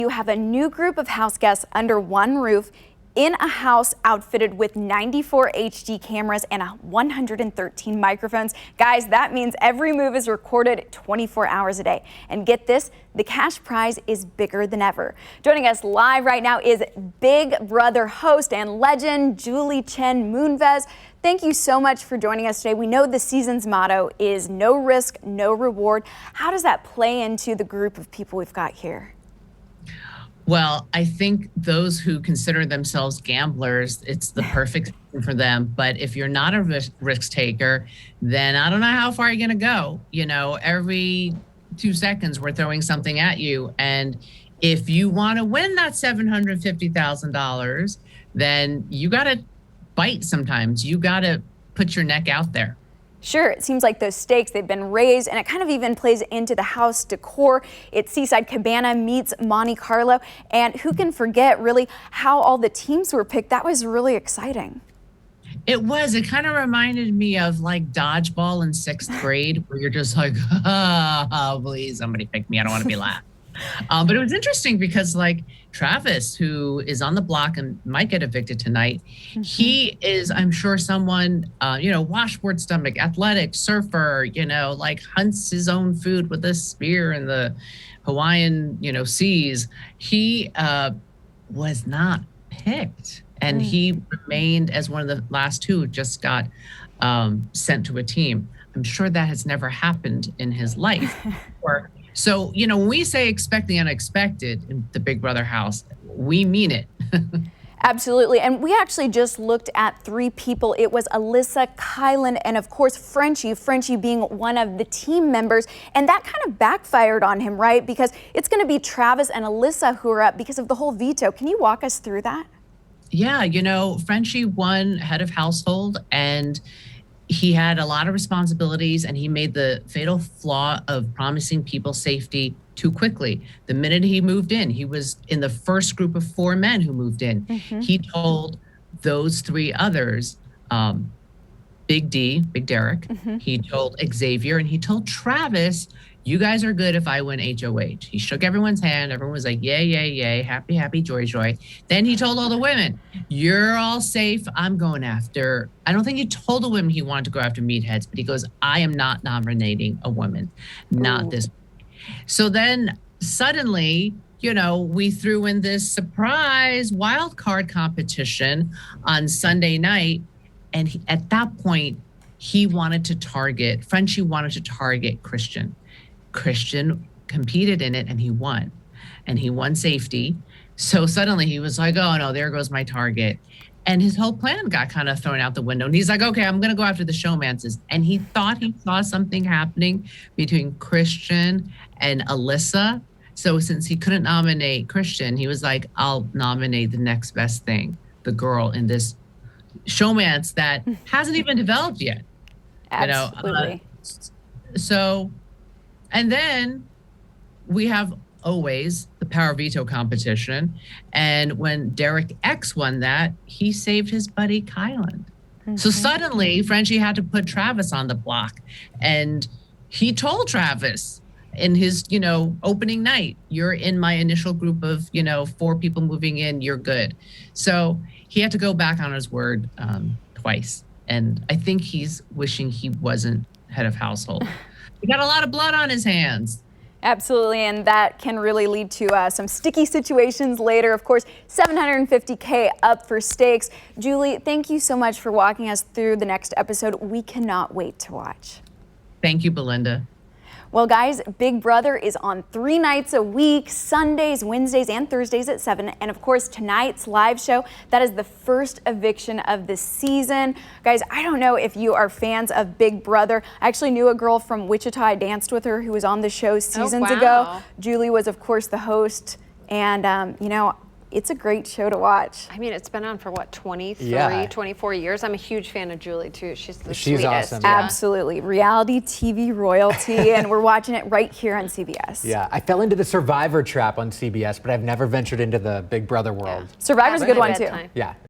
You have a new group of house guests under one roof in a house outfitted with 94 HD cameras and 113 microphones. Guys, that means every move is recorded 24 hours a day. And get this, the cash prize is bigger than ever. Joining us live right now is Big Brother host and legend Julie Chen Moonves. Thank you so much for joining us today. We know the season's motto is no risk, no reward. How does that play into the group of people we've got here? Well, I think those who consider themselves gamblers, it's the perfect thing for them. But if you're not a risk taker, then I don't know how far you're going to go. You know, every 2 seconds we're throwing something at you. And if you want to win that $750,000, then you got to bite sometimes. You got to put your neck out there. Sure, it seems like those stakes, they've been raised, and it kind of even plays into the house decor. It's Seaside Cabana meets Monte Carlo, and who can forget really how all the teams were picked? That was really exciting. It was. It kind of reminded me of like dodgeball in 6th grade, where you're just like, oh, please, somebody pick me. I don't want to be last. But it was interesting because like Travis, who is on the block and might get evicted tonight, he is, I'm sure, someone, washboard stomach, athletic, surfer, like hunts his own food with a spear in the Hawaiian, seas. He was not picked. And he remained as one of the last two who just got sent to a team. I'm sure that has never happened in his life. So, when we say expect the unexpected in the Big Brother house, we mean it. Absolutely. And we actually just looked at 3 people. It was Alyssa, Kylan, and of course, Frenchie being one of the team members. And that kind of backfired on him, right? Because it's going to be Travis and Alyssa who are up because of the whole veto. Can you walk us through that? Yeah, Frenchie won head of household, and he had a lot of responsibilities, and he made the fatal flaw of promising people safety too quickly. The minute he moved in, he was in the first group of 4 men who moved in. He told those 3 others, Big Derek, he told Xavier, and he told Travis, you guys are good if I win HOH. He shook everyone's hand. Everyone was like, yay, yay, yay, happy, happy, joy, joy. Then he told all the women, you're all safe. I'm going after, I don't think he told the women he wanted to go after meatheads, but he goes, I am not nominating a woman, not this. So then suddenly, we threw in this surprise wild card competition on Sunday night. And at that point, Frenchie wanted to target Christian. Christian competed in it and he won safety. So suddenly he was like, oh no, there goes my target. And his whole plan got kind of thrown out the window. And he's like, okay, I'm going to go after the showmances. And he thought he saw something happening between Christian and Alyssa. So since he couldn't nominate Christian, he was like, I'll nominate the next best thing, the girl in this showmance that hasn't even developed yet. Absolutely. And then we have always the power veto competition. And when Derek X won that, he saved his buddy Kylan. So suddenly Frenchie had to put Travis on the block. And he told Travis in his, opening night, you're in my initial group of, 4 people moving in, you're good. So he had to go back on his word twice. And I think he's wishing he wasn't head of household. He got a lot of blood on his hands. Absolutely, and that can really lead to some sticky situations later. Of course, $750K up for stakes. Julie, thank you so much for walking us through the next episode. We cannot wait to watch. Thank you, Belinda. Well, guys, Big Brother is on 3 nights a week, Sundays, Wednesdays, and Thursdays at 7. And of course, tonight's live show, that is the first eviction of the season. Guys, I don't know if you are fans of Big Brother. I actually knew a girl from Wichita. I danced with her who was on the show seasons ago. Julie was, of course, the host. And, it's a great show to watch. I mean, it's been on for what, 24 years? I'm a huge fan of Julie too. She's sweetest. Awesome. Yeah. Absolutely. Reality TV royalty, and we're watching it right here on CBS. Yeah, I fell into the Survivor trap on CBS, but I've never ventured into the Big Brother world. Survivor's a good one too. Yeah.